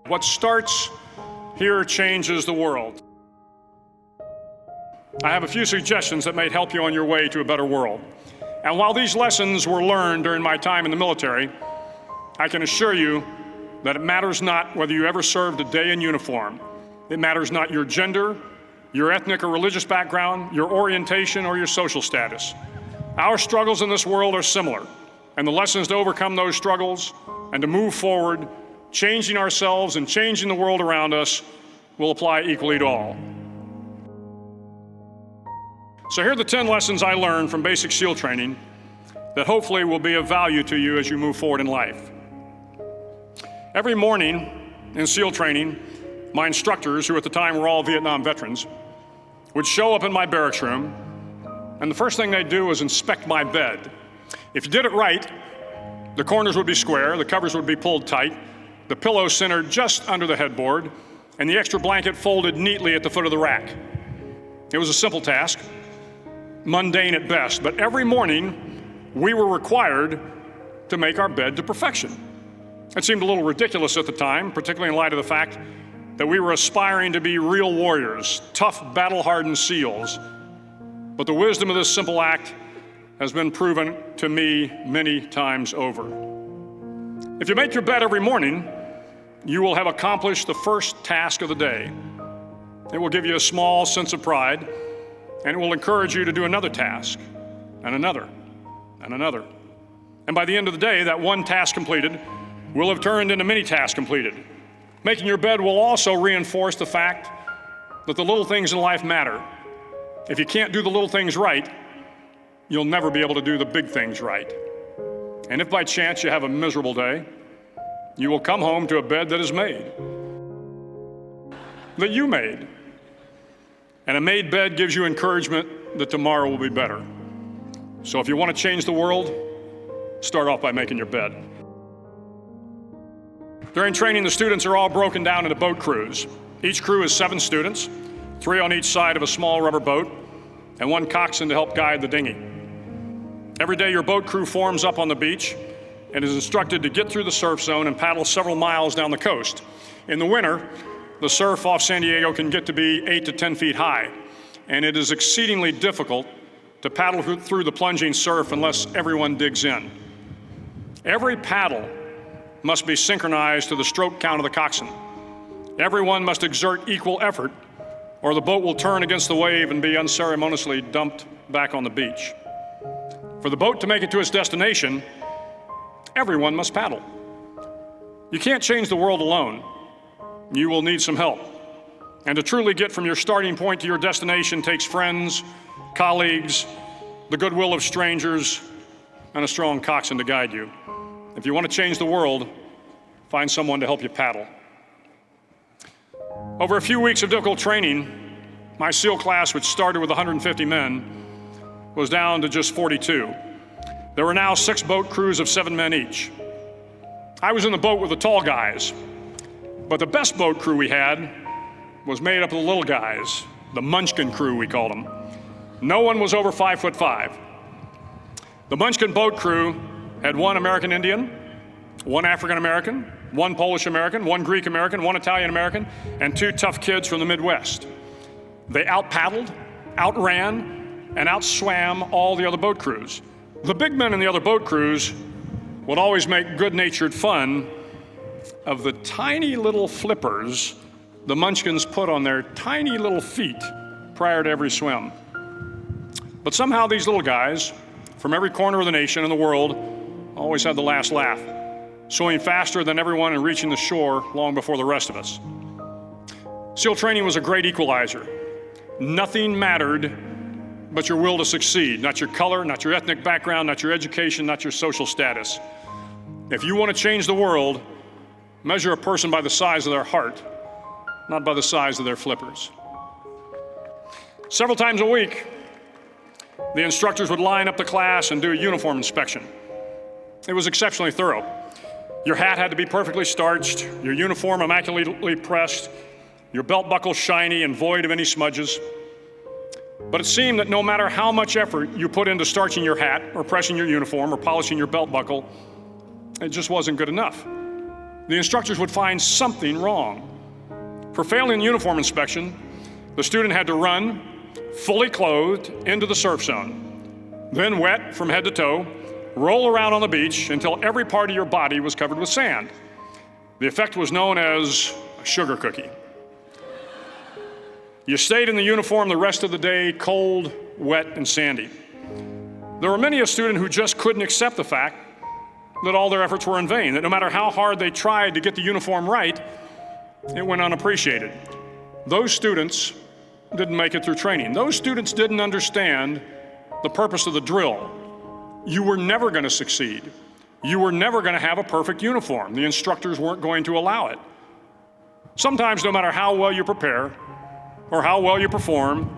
What starts here changes the world. I have a few suggestions that may help you on your way to a better world. And while these lessons were learned during my time in the military, I can assure you that it matters not whether you ever served a day in uniform. It matters not your gender, your ethnic or religious background, your orientation, or your social status. Our struggles in this world are similar, and the lessons to overcome those struggles and to move forward, changing ourselves and changing the world around us, will apply equally to all. So here are the 10 lessons I learned from basic SEAL training that hopefully will be of value to you as you move forward in life. Every morning in SEAL training, my instructors, who at the time were all Vietnam veterans, would show up in my barracks room, and the first thing they'd do was inspect my bed. If you did it right, the corners would be square, the covers would be pulled tight, the pillow centered just under the headboard, and the extra blanket folded neatly at the foot of the rack. It was a simple task, mundane at best, but every morning we were required to make our bed to perfection. It seemed a little ridiculous at the time, particularly in light of the fact that we were aspiring to be real warriors, tough, battle-hardened SEALs. But the wisdom of this simple act has been proven to me many times over. If you make your bed every morning, you will have accomplished the first task of the day. It will give you a small sense of pride, and it will encourage you to do another task, and another, and another. And by the end of the day, that one task completed will have turned into many tasks completed. Making your bed will also reinforce the fact that the little things in life matter. If you can't do the little things right, you'll never be able to do the big things right. And if by chance you have a miserable day, you will come home to a bed that is made, that you made. And a made bed gives you encouragement that tomorrow will be better. So if you want to change the world, start off by making your bed. During training, the students are all broken down into boat crews. Each crew is 7 students, 3 on each side of a small rubber boat, and 1 coxswain to help guide the dinghy. Every day, your boat crew forms up on the beach and is instructed to get through the surf zone and paddle several miles down the coast. In the winter, the surf off San Diego can get to be 8 to 10 feet high, and it is exceedingly difficult to paddle through the plunging surf unless everyone digs in. Every paddle must be synchronized to the stroke count of the coxswain. Everyone must exert equal effort, or the boat will turn against the wave and be unceremoniously dumped back on the beach. For the boat to make it to its destination, everyone must paddle. You can't change the world alone. You will need some help. And to truly get from your starting point to your destination takes friends, colleagues, the goodwill of strangers, and a strong coxswain to guide you. If you want to change the world, find someone to help you paddle. Over a few weeks of difficult training, my SEAL class, which started with 150 men, was down to just 42. There were now 6 boat crews of 7 men each. I was in the boat with the tall guys, but the best boat crew we had was made up of the little guys, the Munchkin crew, we called them. No one was over 5'5". The Munchkin boat crew had 1 American Indian, 1 African American, 1 Polish American, 1 Greek American, 1 Italian American, and 2 tough kids from the Midwest. They out-paddled, outran, and outswam all the other boat crews. The big men in the other boat crews would always make good-natured fun of the tiny little flippers the Munchkins put on their tiny little feet prior to every swim. But somehow these little guys from every corner of the nation and the world always had the last laugh, swimming faster than everyone and reaching the shore long before the rest of us. SEAL training was a great equalizer. Nothing mattered but your will to succeed, not your color, not your ethnic background, not your education, not your social status. If you want to change the world, measure a person by the size of their heart, not by the size of their flippers. Several times a week, the instructors would line up the class and do a uniform inspection. It was exceptionally thorough. Your hat had to be perfectly starched, your uniform immaculately pressed, your belt buckle shiny and void of any smudges. But it seemed that no matter how much effort you put into starching your hat or pressing your uniform or polishing your belt buckle, it just wasn't good enough. the instructors would find something wrong. For failing the uniform inspection, the student had to run, fully clothed, into the surf zone, then wet from head to toe, roll around on the beach until every part of your body was covered with sand. The effect was known as a sugar cookie. You stayed in the uniform the rest of the day, cold, wet, and sandy. There were many a student who just couldn't accept the fact that all their efforts were in vain, that no matter how hard they tried to get the uniform right, it went unappreciated. Those students didn't make it through training. Those students didn't understand the purpose of the drill. You were never going to succeed. You were never going to have a perfect uniform. The instructors weren't going to allow it. Sometimes, no matter how well you prepare or how well you perform,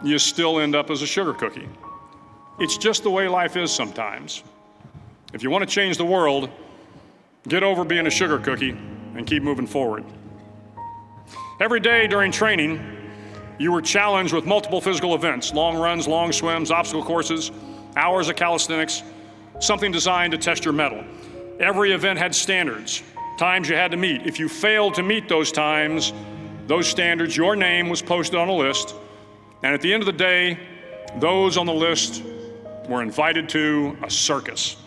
you still end up as a sugar cookie. It's just the way life is sometimes. If you want to change the world, get over being a sugar cookie and keep moving forward. Every day during training, you were challenged with multiple physical events: long runs, long swims, obstacle courses, hours of calisthenics, something designed to test your mettle. Every event had standards, times you had to meet. If you failed to meet those times, those standards, your name was posted on a list, and at the end of the day, those on the list were invited to a circus.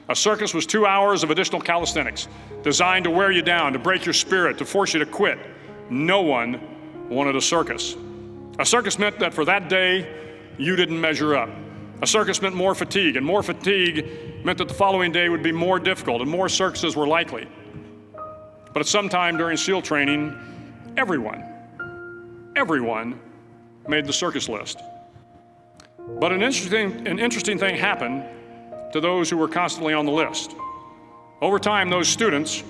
A circus was 2 hours of additional calisthenics, designed to wear you down, to break your spirit, to force you to quit. No one wanted a circus. A circus meant that for that day, you didn't measure up. A circus meant more fatigue, and more fatigue meant that the following day would be more difficult, and more circuses were likely. But at some time during SEAL training, everyone made the circus list. But an interesting thing happened to those who were constantly on the list. Over time, those students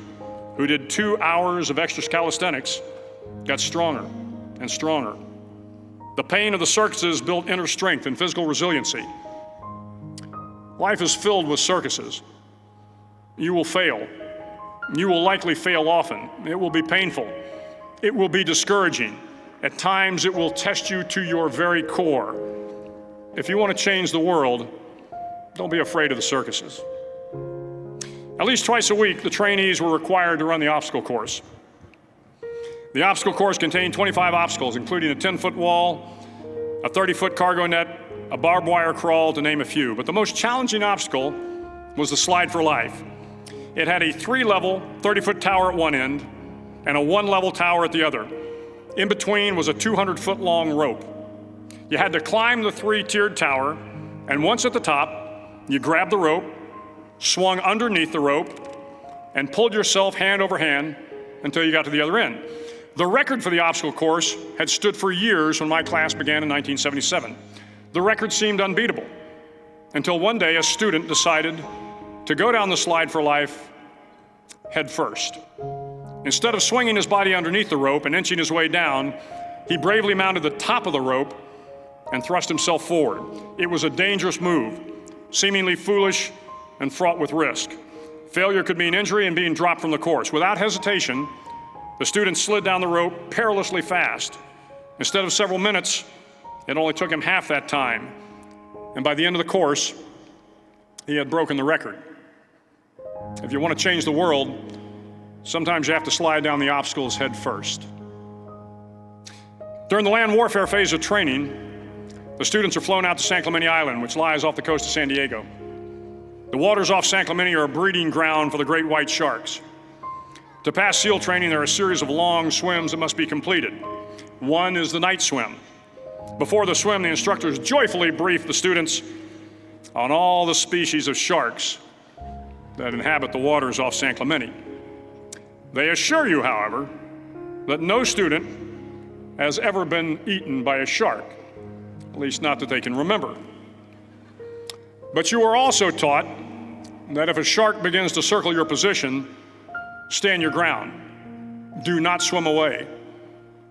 who did 2 hours of extra calisthenics got stronger and stronger. The pain of the circuses built inner strength and physical resiliency. Life is filled with circuses. You will fail. You will likely fail often. It will be painful. It will be discouraging. At times, it will test you to your very core. If you want to change the world, don't be afraid of the circuses. At least twice a week, the trainees were required to run the obstacle course. The obstacle course contained 25 obstacles, including a 10-foot wall, a 30-foot cargo net, a barbed wire crawl, to name a few. But the most challenging obstacle was the slide for life. It had a 3-level, 30-foot tower at one end and a 1-level tower at the other. In between was a 200-foot-long rope. You had to climb the 3-tiered tower, and once at the top, you grabbed the rope, swung underneath the rope, and pulled yourself hand over hand until you got to the other end. The record for the obstacle course had stood for years when my class began in 1977. The record seemed unbeatable until one day a student decided to go down the slide for life head first. Instead of swinging his body underneath the rope and inching his way down, he bravely mounted the top of the rope and thrust himself forward. It was a dangerous move, seemingly foolish and fraught with risk. Failure could mean injury and being dropped from the course. Without hesitation, the student slid down the rope perilously fast. Instead of several minutes, it only took him half that time. And by the end of the course, he had broken the record. If you want to change the world, sometimes you have to slide down the obstacles head first. During the land warfare phase of training, the students are flown out to San Clemente Island, which lies off the coast of San Diego. The waters off San Clemente are a breeding ground for the great white sharks. To pass SEAL training, there are a series of long swims that must be completed. One is the night swim. Before the swim, the instructors joyfully brief the students on all the species of sharks that inhabit the waters off San Clemente. They assure you, however, that no student has ever been eaten by a shark, at least not that they can remember. But you are also taught that if a shark begins to circle your position, stand your ground. Do not swim away.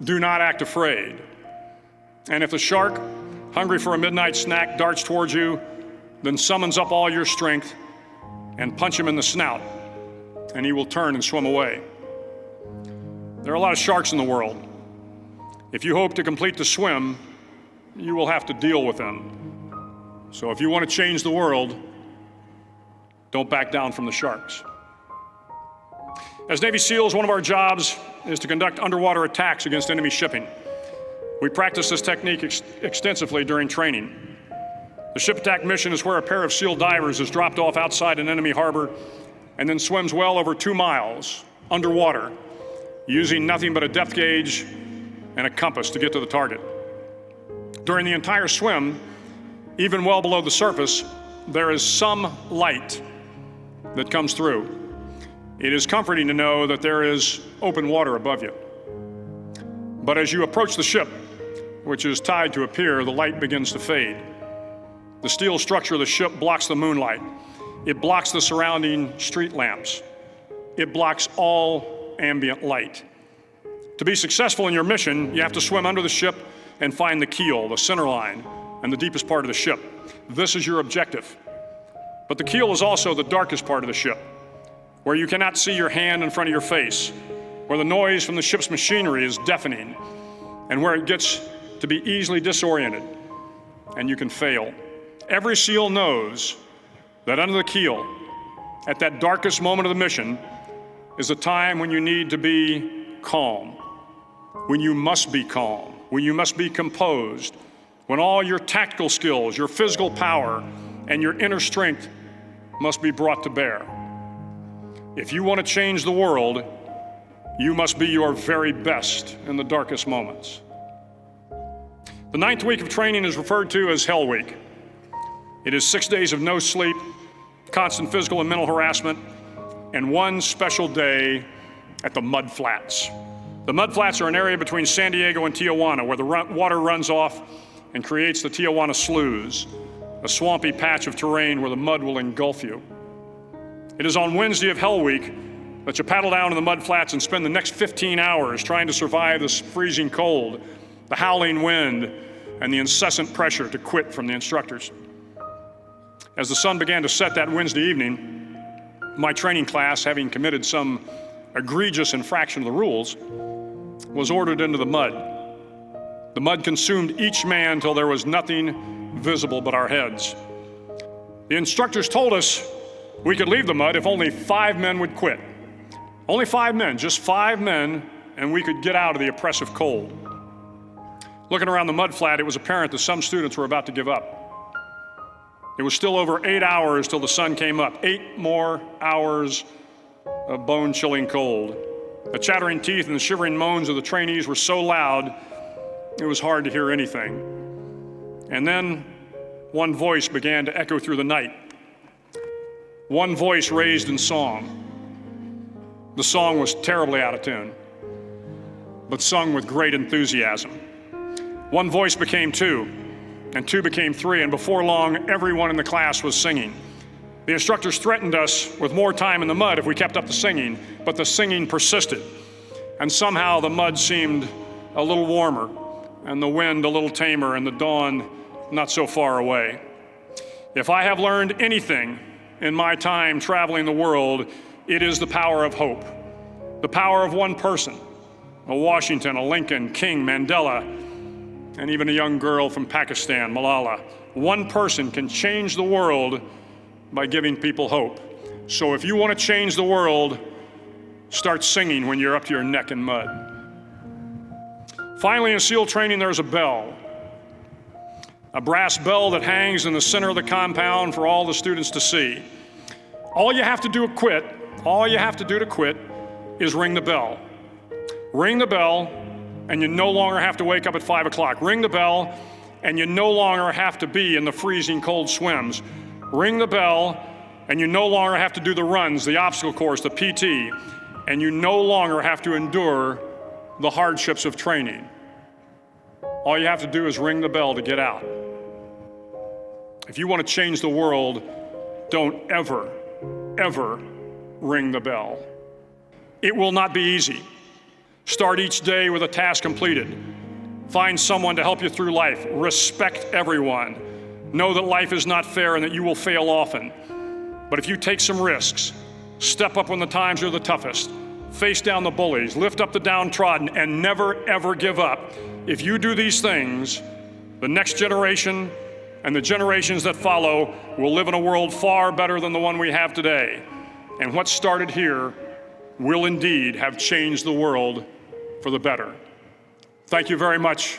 Do not act afraid. And if the shark, hungry for a midnight snack, darts towards you, then summons up all your strength and punch him in the snout, and he will turn and swim away. There are a lot of sharks in the world. If you hope to complete the swim, you will have to deal with them. So if you want to change the world, don't back down from the sharks. As Navy SEALs, one of our jobs is to conduct underwater attacks against enemy shipping. We practice this technique extensively during training. The ship attack mission is where a pair of SEAL divers is dropped off outside an enemy harbor and then swims well over 2 miles underwater, using nothing but a depth gauge and a compass to get to the target. During the entire swim, even well below the surface, there is some light that comes through. It is comforting to know that there is open water above you. But as you approach the ship, which is tied to a pier, the light begins to fade. The steel structure of the ship blocks the moonlight. It blocks the surrounding street lamps. It blocks all ambient light. To be successful in your mission, you have to swim under the ship and find the keel, the center line, and the deepest part of the ship. This is your objective. But the keel is also the darkest part of the ship, where you cannot see your hand in front of your face, where the noise from the ship's machinery is deafening, and where it gets to be easily disoriented, and you can fail. Every SEAL knows that under the keel, at that darkest moment of the mission, is a time when you need to be calm, when you must be calm, when you must be composed, when all your tactical skills, your physical power, and your inner strength must be brought to bear. If you want to change the world, you must be your very best in the darkest moments. The 9th week of training is referred to as Hell Week. It is 6 days of no sleep, constant physical and mental harassment, and one special day at the Mud Flats. The Mud Flats are an area between San Diego and Tijuana where the water runs off and creates the Tijuana Sloughs, a swampy patch of terrain where the mud will engulf you. It is on Wednesday of Hell Week that you paddle down to the Mud Flats and spend the next 15 hours trying to survive this freezing cold, the howling wind, and the incessant pressure to quit from the instructors. As the sun began to set that Wednesday evening, my training class, having committed some egregious infraction of the rules, was ordered into the mud. The mud consumed each man till there was nothing visible but our heads. The instructors told us we could leave the mud if only 5 men would quit. Only 5 men, just 5 men, and we could get out of the oppressive cold. Looking around the mud flat, it was apparent that some students were about to give up. It was still over 8 hours till the sun came up. 8 more hours of bone-chilling cold. The chattering teeth and the shivering moans of the trainees were so loud, it was hard to hear anything. And then one voice began to echo through the night. One voice raised in song. The song was terribly out of tune, but sung with great enthusiasm. One voice became 2, and 2 became 3, and before long, everyone in the class was singing. The instructors threatened us with more time in the mud if we kept up the singing, but the singing persisted. And somehow the mud seemed a little warmer, and the wind a little tamer, and the dawn not so far away. If I have learned anything in my time traveling the world, it is the power of hope. The power of one person, a Washington, a Lincoln, King, Mandela, and even a young girl from Pakistan, Malala. One person can change the world by giving people hope. So if you want to change the world, start singing when you're up to your neck in mud. Finally, in SEAL training, there's a bell. A brass bell that hangs in the center of the compound for all the students to see. All you have to do to quit is ring the bell. Ring the bell, and you no longer have to wake up at 5 o'clock. Ring the bell, and you no longer have to be in the freezing cold swims. Ring the bell, and you no longer have to do the runs, the obstacle course, the PT, and you no longer have to endure the hardships of training. All you have to do is ring the bell to get out. If you want to change the world, don't ever, ever ring the bell. It will not be easy. Start each day with a task completed. Find someone to help you through life. Respect everyone. Know that life is not fair and that you will fail often. But if you take some risks, step up when the times are the toughest, face down the bullies, lift up the downtrodden, and never ever give up. If you do these things, the next generation and the generations that follow will live in a world far better than the one we have today. And what started here will indeed have changed the world for the better. Thank you very much